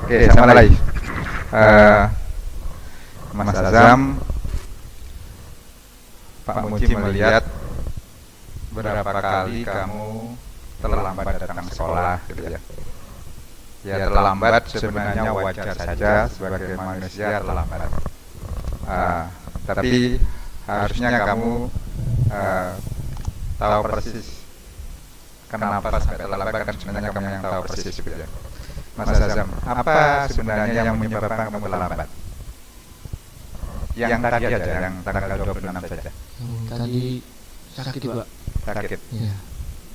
Oke, sama lagi. Eh, Mas Azam, Pak Muji melihat berapa kali kamu terlambat datang sekolah, gitu ya. Ya terlambat sebenarnya wajar saja sebagai manusia terlambat. Tapi harusnya kamu tahu persis kenapa sampai terlambat, kan sebenarnya kamu yang tahu persis, gitu ya. Mas Azam, apa sebenarnya yang menyebabkan kamu terlambat? Yang tadi aja, yang tanggal 26 saja. Tadi sakit, Pak. Sakit. Iya.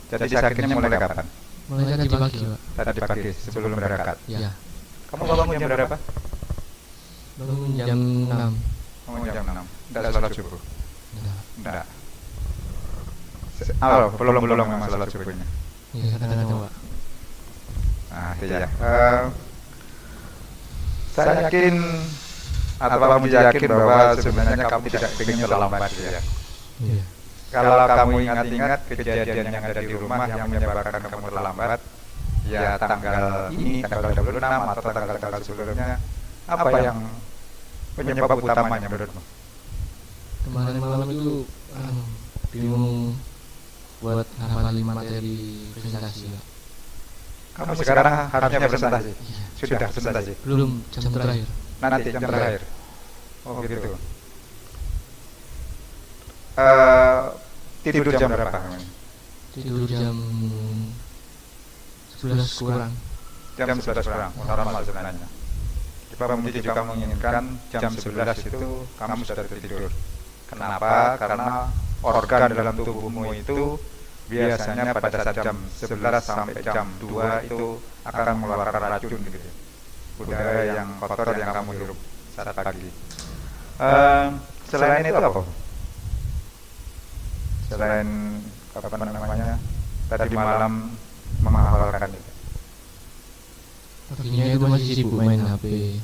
Jadi sakitnya mulai kapan? Mulai tadi pagi, Pak. Tadi pagi sebelum berangkat. Iya. Kamu bangun jam berapa? Bangun jam 6. Bangun jam 6. Tidak sholat subuh? Enggak. Tidak. Belum memang sholat subuhnya. Iya, kadang-kadang, Pak. Nah, iya. Saya yakin atau kamu yakin bahwa sebenarnya kamu tidak ingin terlambat, ya. Iya. Kalau kamu ingat-ingat kejadian yang ada di rumah yang menyebabkan kamu terlambat, ya tanggal ini, tanggal 26 atau tanggal-tanggal sebelumnya, apa yang penyebab utamanya menurutmu? Kemarin malam itu bingung buat hafalin materi presentasi, Pak. Kamu sekarang harusnya presentasi? Iya. Sudah presentasi? Belum, jam terakhir. Nanti jam terakhir? Oh gitu. Tidur jam berapa? Tidur jam 11 kurang. Jam 11 kurang, normal sebenarnya. Pak Muji juga menginginkan jam 11 itu kamu sudah tidur. Kenapa? Karena organ dalam tubuhmu itu biasanya pada saat jam 11 sampai jam 2 itu akan mengeluarkan racun, gitu. Udara yang kotor yang kamu hirup saat pagi. Selain itu apa? Selain apa namanya tadi malam menghafalkan itu. Paginya itu masih sibuk main HP.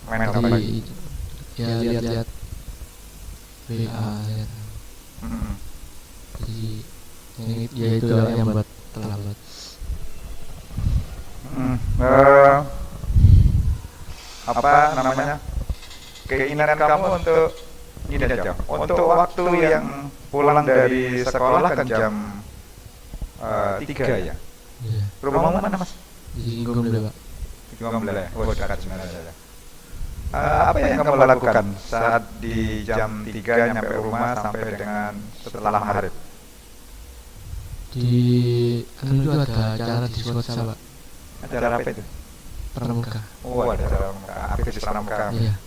Main apa Jadi, lagi? ya lihat-lihat WA. Jadi ya itu yang buat terlambat. Apa namanya? Keinginan kamu untuk ini aja. Untuk waktu yang pulang dari sekolah kan jam 3 ya. Iya. Rumahmu mana, Mas? Di Gombe, Pak. Gombe. Oh, dekat sebenarnya. Apa yang kamu lakukan saat di jam 3 nyampe rumah sampai dengan setelah maghrib? Di itu ada acara di sekolah, Pak. Acara apa itu? Pramuka. Oh, ada acara aktivis pramuka. Iya.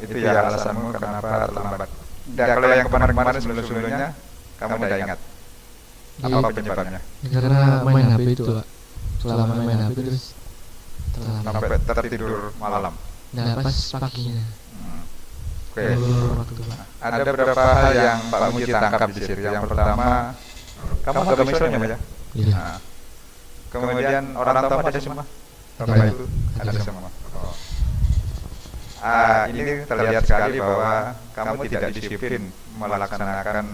Itu ya alasanmu kenapa terlambat. Dan kalau yang kemarin-kemarin sebelum-sebelumnya kamu tidak ingat apa penyebabnya? Ya, karena main HP itu, Pak. Selama main HP terus terlambat. Sampai tertidur malam. Nah, pas paginya. Oke. Waktu, Pak. Ada beberapa hal yang Pak Muji tangkap di sini. Yang pertama, kamu agama Islam ya? Iya. Nah, kemudian orang tua ada semua? Bapak Ibu ada semua. Oh. Ini terlihat sekali bahwa kamu tidak disiplin melaksanakan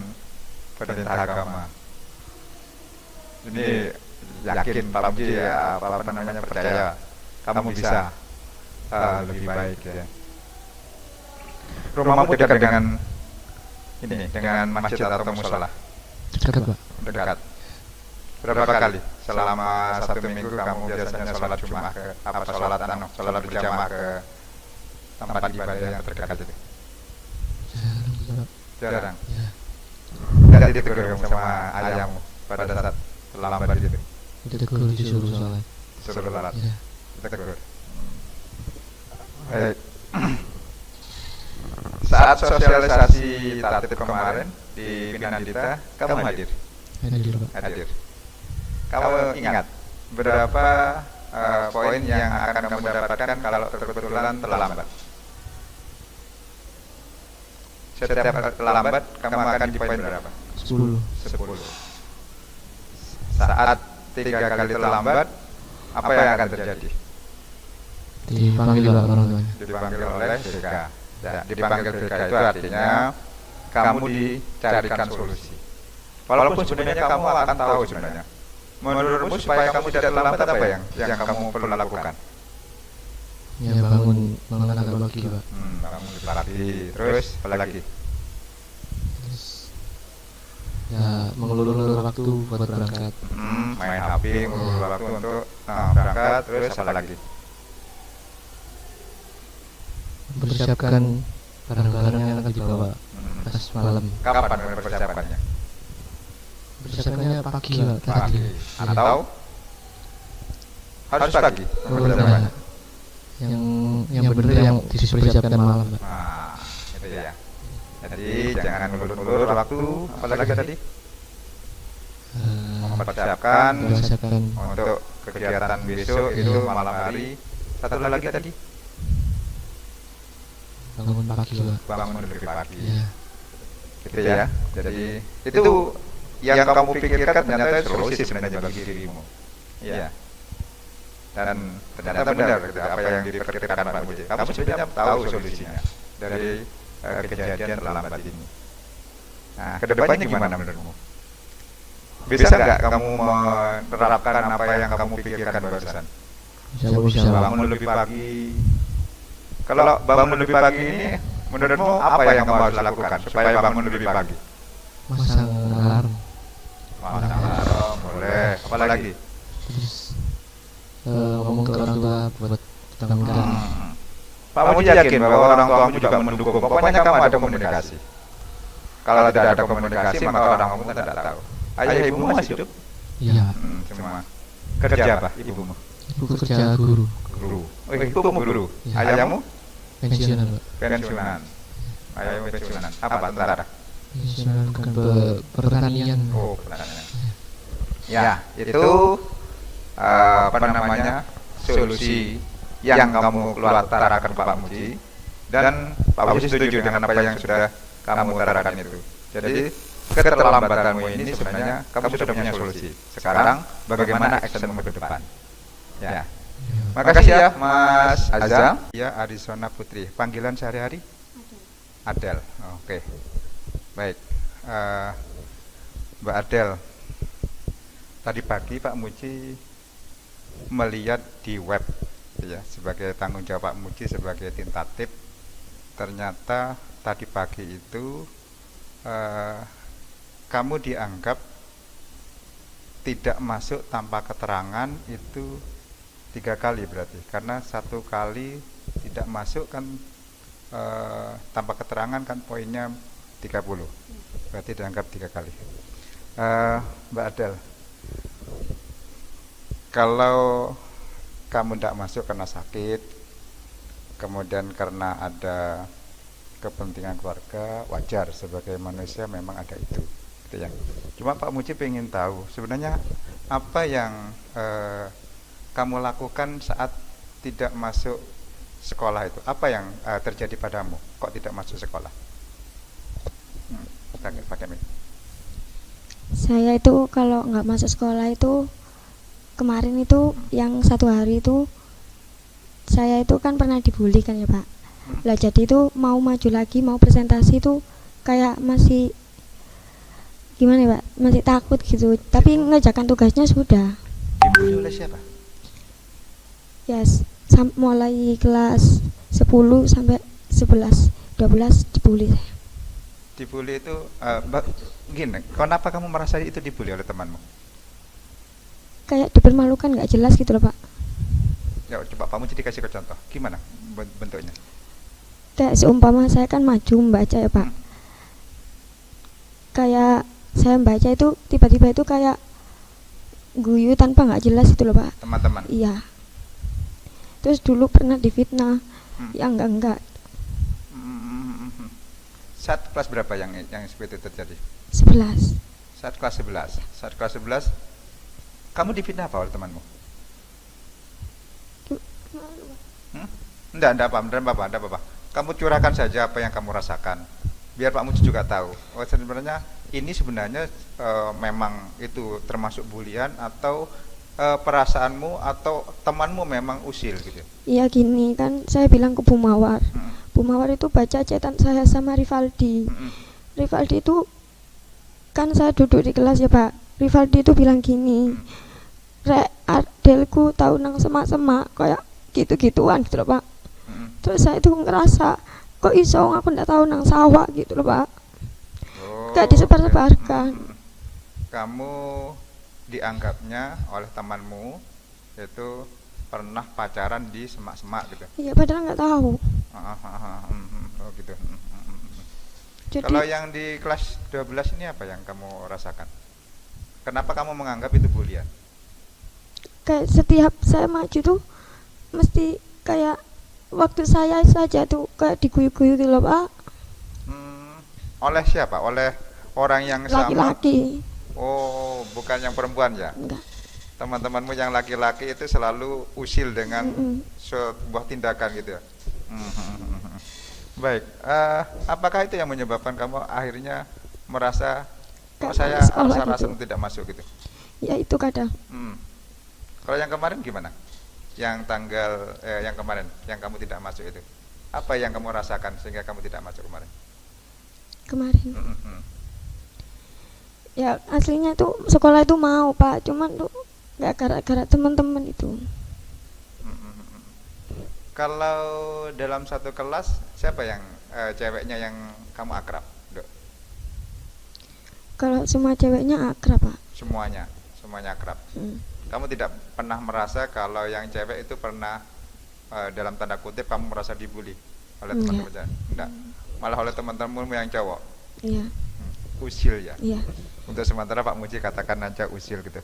perintah agama. Ini yakin Pak Muji ya, apa namanya, percaya kamu bisa lebih baik, ya. Rumahmu dekat dengan ini, dengan masjid atau musola? Dekat, Pak. Dekat. Berapa kali selama 1 minggu kamu biasanya sholat Jumat sholat berjamaah ke tempat ibadah yang terdekat itu? Jarang. Ya. Tidak ditegur kamu sama ayahmu pada saat terlambat gitu? Ditegur, disuruh sholat. Suruh sholat. Ya. Ditegur. Baik. Saat sosialisasi tatip kemarin di Pinandita, kamu hadir? Hadir, Pak. Hadir. Kamu ingat berapa poin yang akan kamu dapatkan kalau kebetulan terlambat? Setiap terlambat kamu akan di poin berapa? 10. 10. Saat 3 kali terlambat, apa yang akan terjadi? Dipanggil, Pak, orang tuanya. Dipanggil oleh BK. Ya, dipanggil BK itu artinya kamu dicarikan solusi. Walaupun sebenarnya kamu akan tahu sebenarnya menurutmu supaya kamu tidak terlambat apa yang kamu perlu lakukan? Ya bangun agak pagi Pak. Bangun lebih pagi. Terus apa lagi? Terus ya mengulur waktu buat berangkat. Main HP, mengulur waktu untuk berangkat. Terus apa lagi? Mempersiapkan barang-barang yang akan dibawa pas malam. Kapan persiapannya? Persiapannya pagi Pak. Pagi. Atau harus pagi? Oh, nah, yang bener yang dipersiapkan malam Pak. Nah, itu ya. Jadi jangan ngulur-ngulur waktu. Apalagi tadi? Mempersiapkan untuk kegiatan besok itu malam hari. Satu lagi tadi? Bangun pagi Pak. Bangun lebih pagi. Ya. Gitu ya. Jadi itu yang kamu pikirkan ternyata solusi sebenarnya bagi dirimu. Iya. Dan ternyata benar apa yang diperkirakan Pak Muji. Kamu sebenarnya tahu solusinya dari kejadian terlambat ini. Nah, kedepannya gimana menurutmu? Bisa nggak kamu menerapkan apa yang kamu pikirkan barusan? Bisa. Bangun lebih pagi. Kalau bangun lebih pagi ini, menurutmu apa yang kamu harus lakukan supaya bangun lebih pagi? Masang alarm. Masang alarm, boleh. Apa lagi? Terus ngomong ke orang tua buat bangunkan. Pak Muji yakin bahwa orang tuamu juga mendukung. Pokoknya kamu ada komunikasi. Kalau tidak ada komunikasi, maka orang kamu kan tidak tahu. Ayah ibumu masih hidup? Iya. Semua. Kerja apa ibumu? Ibu kerja guru. Guru. Oh, ibumu guru. Ya. Ayahmu? Pensiunan Pak. Pensiunan. Ayahmu pensiunan. Apa tentara? Pensiunan bukan pertanian. Oh, pertanian. Ya, itu apa namanya solusi yang kamu utarakan Pak Muji, dan Pak Muji setuju dengan apa yang sudah kamu utarakan itu. Jadi keterlambatanmu ini sebenarnya kamu sudah punya solusi. Sekarang bagaimana actionmu ke depan? Ya. Makasih ya Mas Azam. Ya, Arisona Putri. Panggilan sehari-hari? Adel. Oke. Baik. Mbak Adel. Tadi pagi Pak Muji melihat di web ya, sebagai tanggung jawab Pak Muji sebagai tintatip, ternyata tadi pagi itu kamu dianggap tidak masuk tanpa keterangan itu 3 kali berarti, karena 1 kali tidak masuk kan tanpa keterangan kan poinnya 30, berarti dianggap 3 kali. Mbak Adel, kalau kamu tidak masuk karena sakit, kemudian karena ada kepentingan keluarga, wajar sebagai manusia memang ada itu, gitu ya. Cuma Pak Muji pengen tahu sebenarnya apa yang kamu lakukan saat tidak masuk sekolah itu. Apa yang terjadi padamu? Kok tidak masuk sekolah? Pakai mic. Saya itu kalau nggak masuk sekolah itu kemarin itu yang 1 hari itu saya itu kan pernah dibully kan ya Pak. Lah jadi itu mau maju lagi, mau presentasi itu kayak masih gimana ya Pak, masih takut gitu. Tapi ngerjakan tugasnya sudah. Dibully oleh siapa? Ya mulai kelas 10 sampai 11, 12 dibully saya. Dibully itu gini, kenapa kamu merasa itu dibully oleh temanmu? Kayak dipermalukan, nggak jelas gitu loh Pak. Ya coba Pak Muji dikasih ke contoh, gimana bentuknya? Kayak seumpama saya kan maju membaca ya Pak. Kayak saya membaca itu tiba-tiba itu kayak guyu tanpa nggak jelas itu loh Pak. Teman-teman? Iya. Terus dulu pernah difitnah, ya enggak. Saat kelas berapa yang seperti itu terjadi? 11. Saat kelas 11. Saat kelas 11 kamu difitnah apa oleh temanmu? Enggak apa-apa. Kamu curahkan saja apa yang kamu rasakan, biar Pak Muji juga tahu. Oh, sebenarnya ini sebenarnya memang itu termasuk bulian atau perasaanmu atau temanmu memang usil gitu. Iya gini kan, saya bilang ke Bu Mawar. Bu Mawar itu baca cetan saya sama Rivaldi. Rivaldi itu kan saya duduk di kelas ya Pak. Rivaldi itu bilang gini, rek adelku tahu nang semak-semak kayak gitu-gituan gitu loh Pak. Mm-mm. Terus saya itu ngerasa kok iso aku ndak tahu nang sawah gitu loh Pak. Gak disebar-sebarkan. Mm-mm. Kamu dianggapnya oleh temanmu itu pernah pacaran di semak-semak gitu. Iya padahal nggak tahu. Oh gitu. Jadi Kalau yang di kelas 12 ini apa yang kamu rasakan? Kenapa kamu menganggap itu bulian? kayak setiap saya maju tuh mesti kayak waktu saya saja tuh kayak diguyu-guyu gitu loh Pak. Oleh siapa? Oleh orang yang sama? Laki-laki. Oh, bukan yang perempuan ya? Enggak. Teman-temanmu yang laki-laki itu selalu usil dengan Mm-mm. sebuah tindakan gitu ya? Baik, apakah itu yang menyebabkan kamu akhirnya merasa kok Gak saya mau sekolah rasa-rasa gitu. tidak masuk gitu? Ya itu kadang. Kalau yang kemarin gimana? Yang tanggal yang kemarin, yang kamu tidak masuk itu, apa yang kamu rasakan sehingga kamu tidak masuk kemarin? Kemarin. Ya aslinya tuh sekolah itu mau Pak, cuman tuh nggak gara-gara teman-teman itu. Kalau dalam satu kelas siapa yang ceweknya yang kamu akrab, Dok? Kalau semua ceweknya akrab Pak. Semuanya akrab. Kamu tidak pernah merasa kalau yang cewek itu pernah dalam tanda kutip kamu merasa dibully oleh teman-teman? Enggak. Malah oleh teman-temanmu yang cowok. Iya. Usil ya. Iya. Untuk sementara Pak Muji katakan aja usil gitu.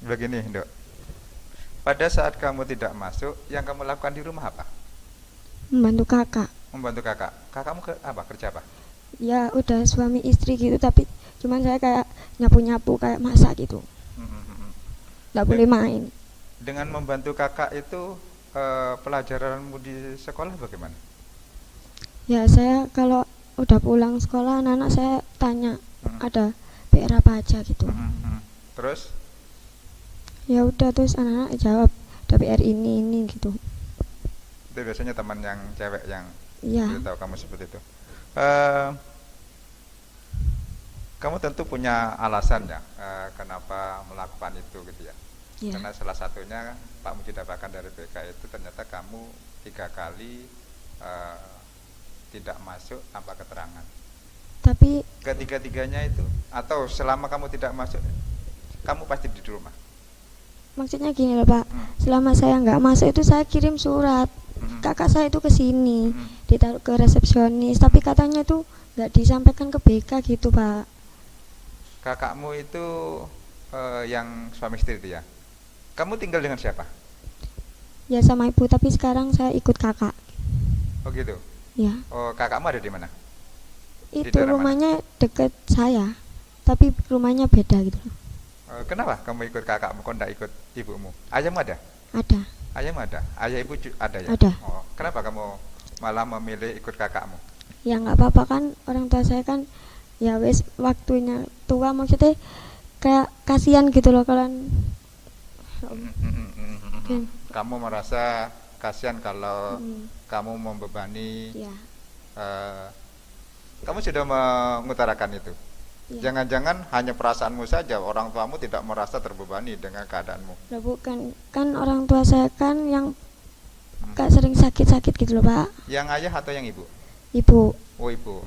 Begini, Dok. Pada saat kamu tidak masuk, yang kamu lakukan di rumah apa? Membantu kakak. Membantu kakak. Kakakmu kerja apa? Ya udah suami istri gitu tapi cuman saya kayak nyapu-nyapu kayak masak gitu. Nggak boleh main. Dengan membantu kakak itu pelajaranmu di sekolah bagaimana? Ya saya kalau udah pulang sekolah anak-anak saya tanya ada PR apa aja gitu. Terus? Ya udah terus anak-anak jawab ada PR ini gitu. Itu biasanya teman yang cewek yang Iya. tahu kamu seperti itu. Kamu tentu punya alasan ya kenapa melakukan itu gitu ya. Iya. Karena salah satunya Pak Muji dapatkan dari BK itu ternyata kamu 3 kali tidak masuk tanpa keterangan. Tapi Ketiga-tiganya itu atau selama kamu tidak masuk kamu pasti di rumah. maksudnya gini loh Pak, selama saya nggak masuk itu saya kirim surat. Kakak saya itu ke sini, ditaruh ke resepsionis, tapi katanya itu nggak disampaikan ke BK gitu Pak. Kakakmu itu yang suami istri itu ya. Kamu tinggal dengan siapa? Ya sama ibu, tapi sekarang saya ikut kakak. Oh gitu. Ya. Oh, kakakmu ada di mana? Itu daerah rumahnya deket saya, tapi rumahnya beda gitu. Kenapa kamu ikut kakakmu, kok enggak ikut ibumu? Ayahmu ada? Ada. Ayahmu ada? Ayah ibu ada ya? Ada. Oh, kenapa kamu malah memilih ikut kakakmu? Ya nggak apa-apa kan, orang tua saya kan ya wes waktunya tua, maksudnya kayak kasihan gitu loh kalian. Kamu merasa kasihan kalau kamu membebani. Ya. Kamu sudah mengutarakan itu. Ya. Jangan-jangan hanya perasaanmu saja, orang tuamu tidak merasa terbebani dengan keadaanmu. Lah bukan, kan orang tua saya kan yang kayak sering sakit-sakit gitu loh Pak. Yang ayah atau yang ibu? Ibu. Oh ibu.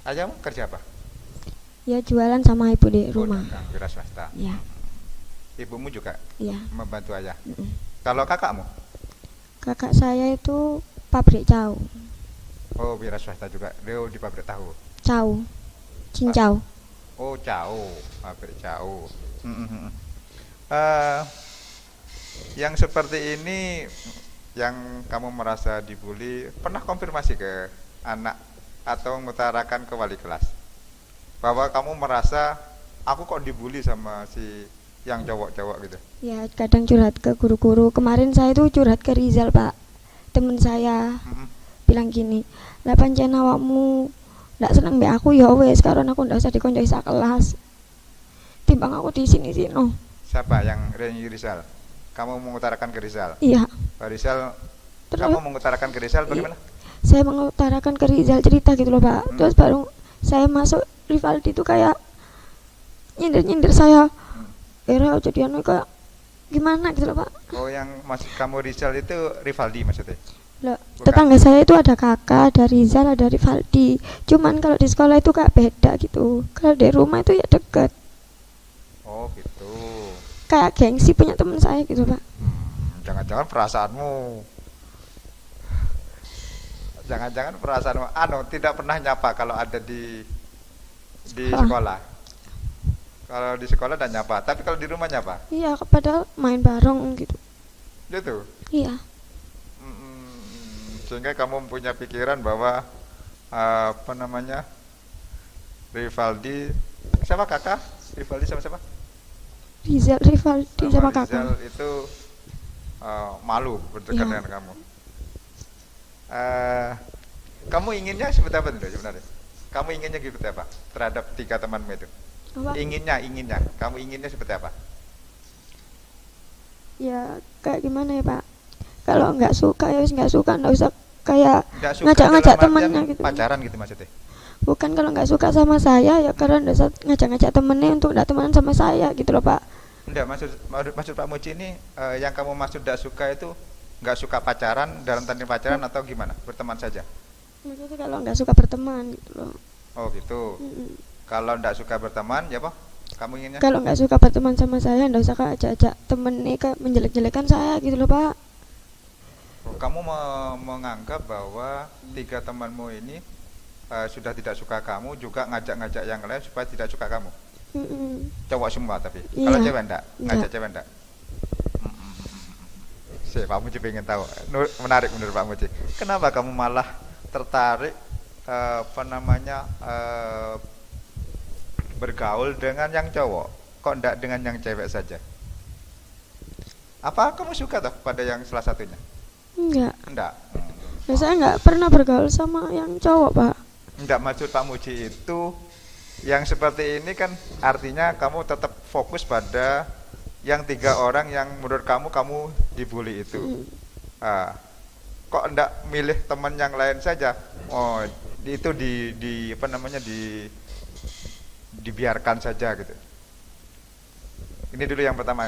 Ayahmu kerja apa? Ya jualan sama ibu di rumah. Oh, dagang, wira swasta. Ya. Ibumu juga Ya. membantu ayah. Kalau kakakmu? Kakak saya itu pabrik cau. Oh, wira swasta juga. Dia di pabrik tahu. Cau. Cincau. Oh, jauh. Pabrik jauh. Yang seperti ini yang kamu merasa dibully, pernah konfirmasi ke anak atau mengutarakan ke wali kelas bahwa kamu merasa aku kok dibully sama si yang cowok-cowok gitu? Ya kadang curhat ke guru-guru. Kemarin saya itu curhat ke Rizal Pak, temen saya. Bilang gini, lah pancen awakmu ndak seneng mbek aku ya wes, sekarang aku ndak usah dikoncoi sak kelas. Timbang aku di sini sino. Siapa yang Rizal? Kamu mengutarakan ke Rizal? Iya. Pak Rizal, Terus kamu mengutarakan ke Rizal bagaimana? saya mengutarakan ke Rizal cerita gitu loh Pak. Terus baru saya masuk, Rivaldi itu kayak nyindir saya. Era jadi anu kayak gimana gitu loh Pak. Oh, yang maksud kamu Rizal itu Rivaldi maksudnya? Lah, Bukan. tetangga saya itu ada kakak, ada Rizal, ada Rivaldi. Cuman kalau di sekolah itu kayak beda gitu. Kalau di rumah itu ya deket. Oh gitu. Kayak gengsi punya teman saya gitu Pak. Jangan-jangan perasaanmu, jangan-jangan perasaanmu tidak pernah nyapa kalau ada di Hah. sekolah. Kalau di sekolah dan nyapa, tapi kalau di rumah nyapa. Iya, padahal main bareng gitu. Gitu. Iya. Sehingga kamu punya pikiran bahwa apa namanya, Rivaldi, siapa kakak? Rivaldi sama siapa? Rizal, Rivaldi sama Rizal kakak. itu malu berdekat Iya. dengan kamu. Kamu inginnya seperti apa tuh sebenarnya? Kamu inginnya seperti apa terhadap 3 temanmu itu? Apa? Inginnya, kamu inginnya seperti apa? Ya kayak gimana ya Pak? Kalau nggak suka ya wis nggak suka, nggak usah kayak Nggak suka ngajak-ngajak dalam artian temennya gitu. pacaran gitu maksudnya? Bukan kalau nggak suka sama saya ya karena nggak usah ngajak-ngajak temennya untuk nggak temenan sama saya gitu loh Pak. Enggak, maksud Pak Muci ini yang kamu maksud nggak suka itu nggak suka pacaran dalam tanda pacaran atau gimana? Berteman saja? Maksudnya kalau nggak suka berteman gitu loh. Oh gitu. Mm-mm. Kalau nggak suka berteman, ya apa? Kamu inginnya? Kalau nggak suka berteman sama saya nggak usah kayak ajak-ajak temennya kayak menjelek-jelekan saya gitu loh Pak. Kamu menganggap bahwa 3 temanmu ini sudah tidak suka kamu, juga ngajak-ngajak yang lain supaya tidak suka kamu. Mm-mm. Cowok semua tapi. Iya. Kalau cewek enggak? Enggak. Ngajak cewek enggak? Pak Muci pengen tahu. Menarik menurut Pak Muci. Kenapa kamu malah tertarik bergaul dengan yang cowok? Kok enggak dengan yang cewek saja? Apa kamu suka toh pada yang salah satunya? Enggak. Enggak. Nah, saya nggak pernah bergaul sama yang cowok Pak. Enggak, maksud Pak Muji itu yang seperti ini kan artinya kamu tetap fokus pada yang 3 orang yang menurut kamu dibully itu. Kok enggak milih teman yang lain saja? Oh, itu dibiarkan saja gitu. Ini dulu yang pertama.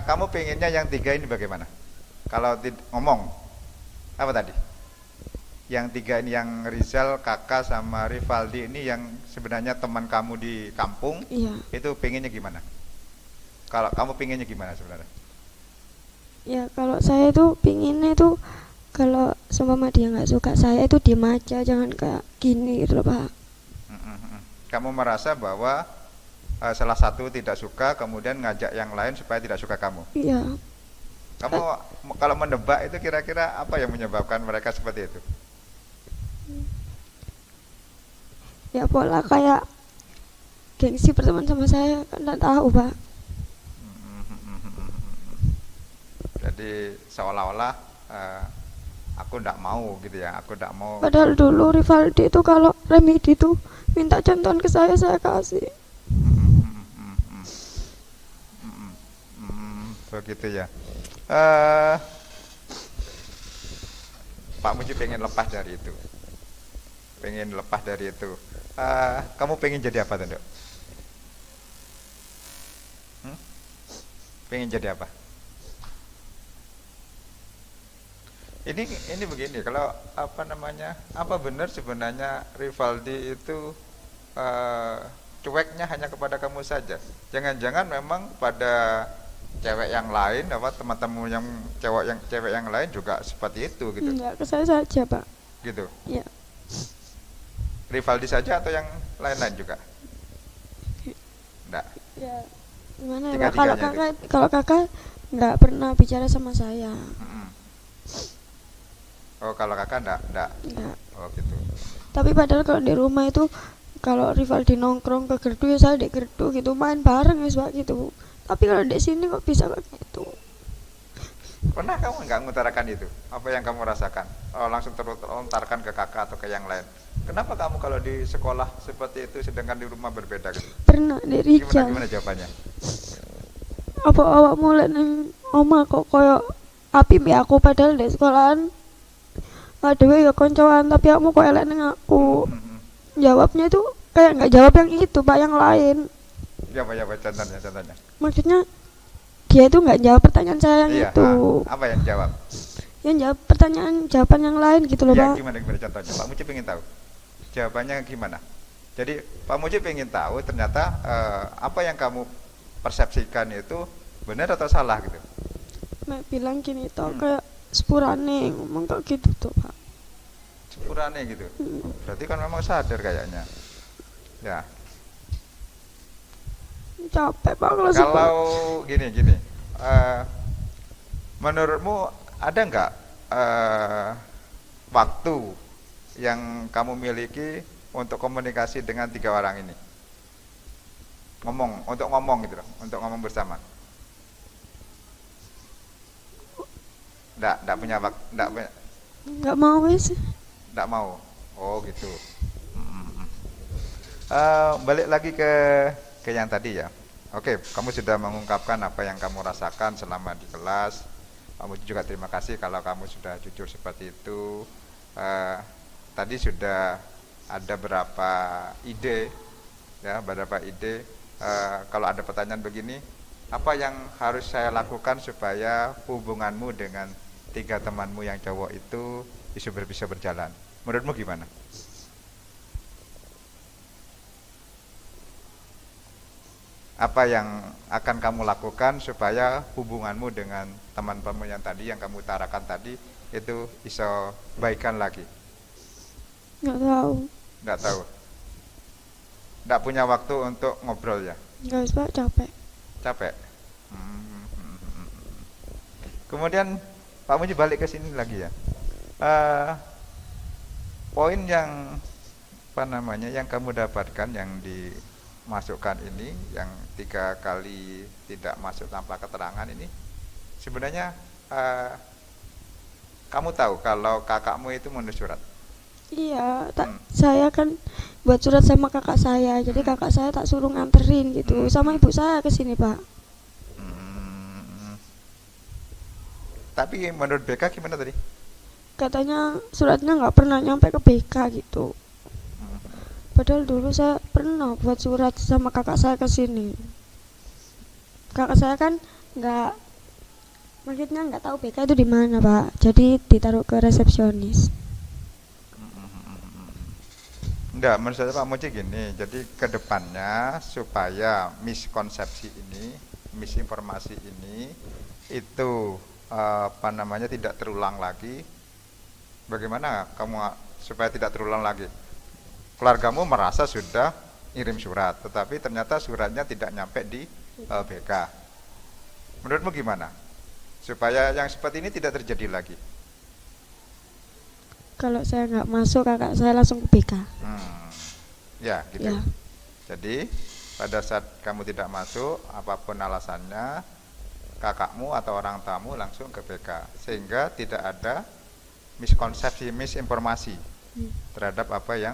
Kamu pengennya yang 3 ini bagaimana? Kalau ngomong apa tadi? Yang 3 ini, yang Rizal, kakak sama Rivaldi ini yang sebenarnya teman kamu di kampung. Iya. Itu pengennya gimana? Kalau kamu pengennya gimana sebenarnya? Ya kalau saya itu pinginnya itu kalau seumpama dia nggak suka saya itu diem aja, jangan kayak gini gitu loh Pak. Kamu merasa bahwa salah satu tidak suka kemudian ngajak yang lain supaya tidak suka kamu. Iya. Kamu kalau menebak itu kira-kira apa yang menyebabkan mereka seperti itu? Ya pola kayak gengsi berteman sama saya kan nggak tahu Pak. Jadi seolah-olah aku ndak mau gitu ya, aku ndak mau. Padahal dulu Rivaldi itu kalau remedi itu minta contohan ke saya kasih. Begitu ya. Pak Muji pengen lepas dari itu. Kamu pengen jadi apa tuh, Dok? Pengen jadi apa? Ini begini, kalau apa benar sebenarnya Rivaldi itu cueknya hanya kepada kamu saja? Jangan-jangan memang pada cewek yang lain, teman-teman yang cewek yang lain juga seperti itu gitu? Enggak, ke saya saja Pak. Gitu. Iya. Rivaldi saja atau yang lain-lain juga? Enggak. Ya gimana ya Pak? Tiga-tiganya Kalau kakak nggak pernah bicara sama saya. Oh, kalau kakak enggak. Enggak. Oh, gitu. Tapi padahal kalau di rumah itu kalau Rivaldi nongkrong ke gerdu ya saya di gerdu gitu, main bareng ya Pak gitu. Tapi kalau di sini kok bisa kayak gitu? Pernah kamu nggak mengutarakan itu? Apa yang kamu rasakan? Oh, langsung terlontarkan ke kakak atau ke yang lain? Kenapa kamu kalau di sekolah seperti itu sedangkan di rumah berbeda gitu? Pernah di Rijal. Gimana jawabannya? Apa awak mulai neng oma kok koyo api mbak aku padahal di sekolahan aduh ya koncoan tapi kamu kok elek neng aku. Jawabnya itu kayak nggak jawab yang itu Pak, yang lain. Ya apa contohnya? Maksudnya dia itu nggak jawab pertanyaan saya yang Iya. itu. Apa yang jawab? Yang jawab jawaban yang lain gitu loh, Ya Pak. gimana contohnya? Pak Mujib ingin tahu. Jawabannya gimana? Jadi Pak Mujib ingin tahu ternyata apa yang kamu persepsikan itu benar atau salah gitu. Mek bilang gini toh kayak sepurane ngomong kayak gitu tuh, Pak. Sepurane gitu. Berarti kan memang sadar kayaknya. Ya. Capek Pak kalau Kalau gini, menurutmu ada nggak waktu yang kamu miliki untuk komunikasi dengan 3 orang ini? Untuk ngomong gitu loh, untuk ngomong bersama. Nggak punya waktu, nggak mau wis. nggak mau. Oh gitu. Balik lagi ke yang tadi ya. Oke, kamu sudah mengungkapkan apa yang kamu rasakan selama di kelas. Kamu juga terima kasih kalau kamu sudah jujur seperti itu. Tadi sudah ada beberapa ide, ya, kalau ada pertanyaan begini, apa yang harus saya lakukan supaya hubunganmu dengan 3 temanmu yang cowok itu bisa berjalan? Menurutmu gimana? Apa yang akan kamu lakukan supaya hubunganmu dengan teman-teman yang tadi yang kamu utarakan tadi itu bisa baikan lagi? Nggak tahu. Nggak tahu. Nggak punya waktu untuk ngobrol ya? Nggak wis, Pak, capek. Kemudian Pak Muji balik ke sini lagi ya. Poin yang yang kamu dapatkan yang dimasukkan ini, yang 3 kali tidak masuk tanpa keterangan ini, sebenarnya kamu tahu kalau kakakmu itu menulis surat. Iya, saya kan buat surat sama kakak saya. Jadi kakak saya tak suruh nganterin gitu. Sama ibu saya ke sini, Pak. Tapi menurut BK gimana tadi? Katanya suratnya nggak pernah nyampe ke BK gitu. Padahal dulu saya pernah buat surat sama kakak saya ke sini. Kakak saya kan maksudnya nggak tahu BK itu di mana, Pak. Jadi ditaruh ke resepsionis. Enggak, menurut saya Pak Moji gini, jadi kedepannya supaya misinformasi ini itu tidak terulang lagi. Bagaimana kamu supaya tidak terulang lagi? Keluargamu merasa sudah ngirim surat, tetapi ternyata suratnya tidak nyampe di BK. Menurutmu gimana? Supaya yang seperti ini tidak terjadi lagi. Kalau saya nggak masuk, kakak saya langsung ke BK. Ya, gitu. Ya. Jadi pada saat kamu tidak masuk, apapun alasannya, kakakmu atau orang tamu langsung ke BK, sehingga tidak ada misinformasi terhadap apa yang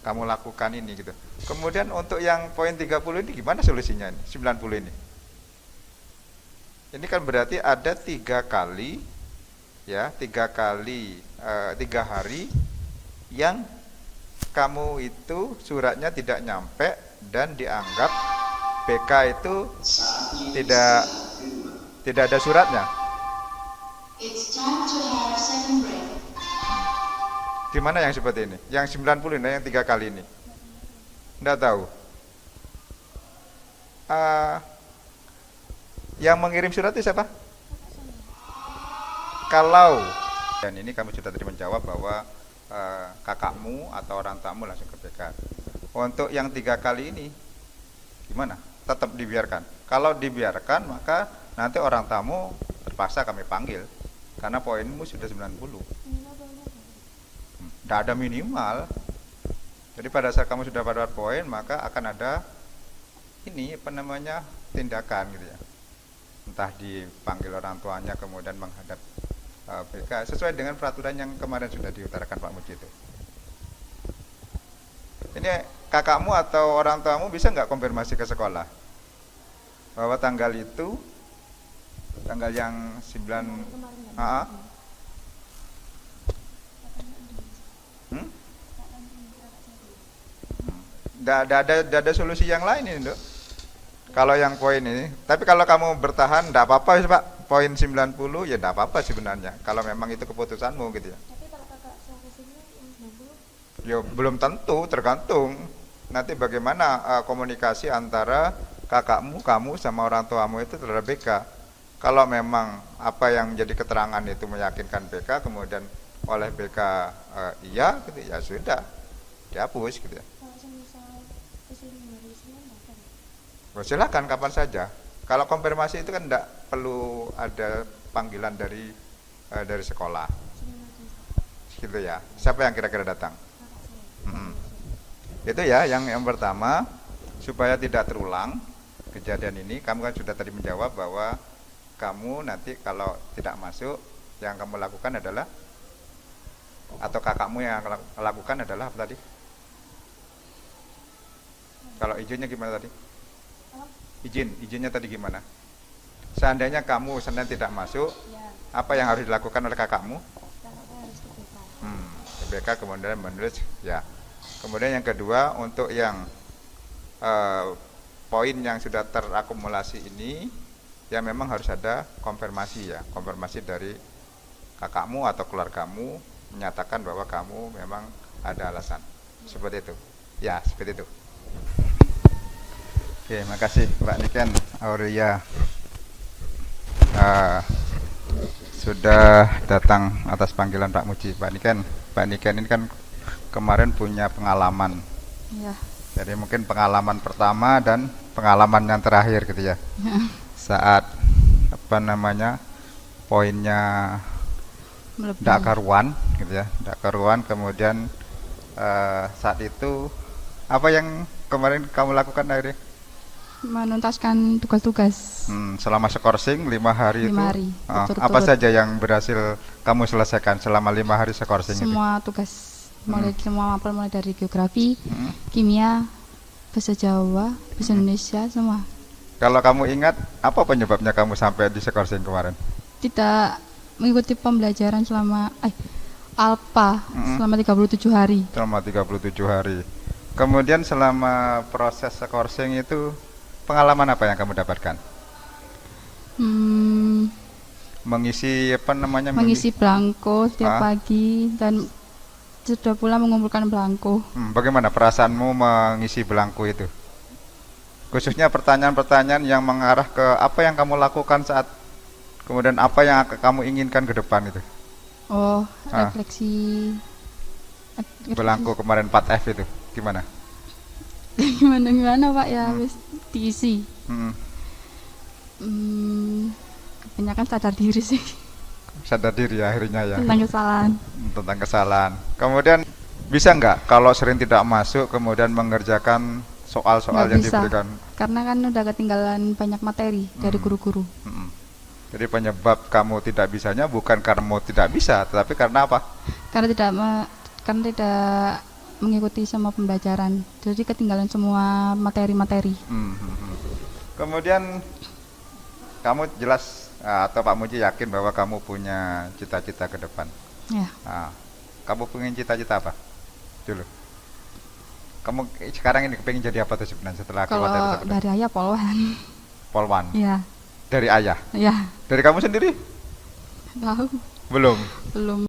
kamu lakukan ini gitu. Kemudian untuk yang poin 30 ini gimana solusinya ini? 90 ini. Ini kan berarti ada 3 kali ya, 3 hari yang kamu itu suratnya tidak nyampe dan dianggap BK itu tidak ada suratnya. It's time to have second break. Gimana yang seperti ini? Yang 90 ini, yang 3 kali ini? Nggak tahu. Yang mengirim surat itu siapa? Kalau dan ini kamu sudah tadi menjawab bahwa kakakmu atau orang tamu langsung ke BK. Untuk yang 3 kali ini gimana? Tetap dibiarkan. Kalau dibiarkan maka nanti orang tamu terpaksa kami panggil karena poinmu sudah 90. Tidak ada minimal. Jadi pada saat kamu sudah pada poin maka akan ada tindakan gitu ya. Entah dipanggil orang tuanya kemudian menghadap BK sesuai dengan peraturan yang kemarin sudah diutarakan Pak Muji itu. Ini kakakmu atau orang tuamu bisa nggak konfirmasi ke sekolah bahwa tanggal itu, tanggal yang 9 Nggak ada solusi yang lain ini, Dok. Kalau yang poin ini, tapi kalau kamu bertahan, nggak apa-apa sih, Pak. Poin 90 ya nggak apa-apa sebenarnya. Kalau memang itu keputusanmu gitu ya. Tapi kalau kakak selesainya yang 90? Ya belum tentu, tergantung. Nanti bagaimana komunikasi antara kakakmu, kamu sama orang tuamu itu terhadap BK. Kalau memang apa yang menjadi keterangan itu meyakinkan BK, kemudian oleh BK iya, gitu ya sudah dihapus gitu ya. Kalau misal kesini hari Senin datang. Oh, silakan kapan saja. Kalau konfirmasi itu kan tidak perlu ada panggilan dari sekolah, Senin aja. gitu ya. Siapa yang kira-kira datang? Itu ya yang pertama, supaya tidak terulang kejadian ini. Kamu kan sudah tadi menjawab bahwa kamu nanti kalau tidak masuk, yang kamu lakukan adalah, atau kakakmu yang lakukan adalah apa tadi? Kalau izinnya gimana tadi? Izinnya tadi gimana? Seandainya kamu senin tidak masuk, Ya, apa yang harus dilakukan oleh kakakmu? kakaknya harus ke BK. Ke BK kemudian menulis ya. Kemudian yang kedua, untuk yang poin yang sudah terakumulasi ini, ya memang harus ada konfirmasi ya, konfirmasi dari kakakmu atau keluargamu menyatakan bahwa kamu memang ada alasan. Seperti itu. Ya, seperti itu. Oke, makasih Mbak Niken Aurelia sudah datang atas panggilan Pak Muji. Pak Niken ini kan kemarin punya pengalaman. Ya. Jadi mungkin pengalaman pertama dan pengalaman yang terakhir gitu ya. Saat apa namanya poinnya tidak karuan gitu ya, tidak karuan. Kemudian saat itu apa yang kemarin kamu lakukan akhirnya? Menuntaskan tugas-tugas. Selama sekorsing 5 hari 5 itu hari, apa berturut-turut. saja yang berhasil kamu selesaikan selama 5 hari sekorsing itu? Semua tugas, semua mapel, mulai dari geografi, kimia, bahasa Jawa, bahasa Indonesia, semua. Kalau kamu ingat, apa penyebabnya kamu sampai di sekorsing kemarin? Tidak mengikuti pembelajaran selama ALPA selama 37 hari. Selama 37 hari. Kemudian selama proses sekorsing itu pengalaman apa yang kamu dapatkan? Mengisi apa namanya? Mengisi belangko setiap Ah. pagi dan sudah pula mengumpulkan belangko. Bagaimana perasaanmu mengisi belangku itu? Khususnya pertanyaan-pertanyaan yang mengarah ke apa yang kamu lakukan saat, kemudian apa yang kamu inginkan ke depan itu. Oh, Ah. refleksi. Belangku kemarin 4F itu gimana? Gimana Pak ya, wis diisi. Hmm, Kebanyakan sadar diri sih sadar diri akhirnya ya tentang kesalahan. tentang kesalahan. Kemudian bisa nggak kalau sering tidak masuk kemudian mengerjakan soal-soal Nggak yang bisa. diberikan? Karena kan udah ketinggalan banyak materi dari guru-guru. Mm-mm. Jadi penyebab kamu tidak bisanya bukan karena kamu tidak bisa, tetapi karena apa? Karena tidak mengikuti semua pembelajaran. Jadi ketinggalan semua materi-materi. Kemudian kamu jelas atau Pak Muji yakin bahwa kamu punya cita-cita ke depan. Ya, Nah, kamu pengen cita-cita apa? Dulu. Kamu sekarang ini pengen jadi apa tuh sebenarnya setelah keluar dari kalau sekolah? dari ayah polwan. Polwan. Ya, Dari ayah. ya, Dari kamu sendiri? tahu Belum. belum.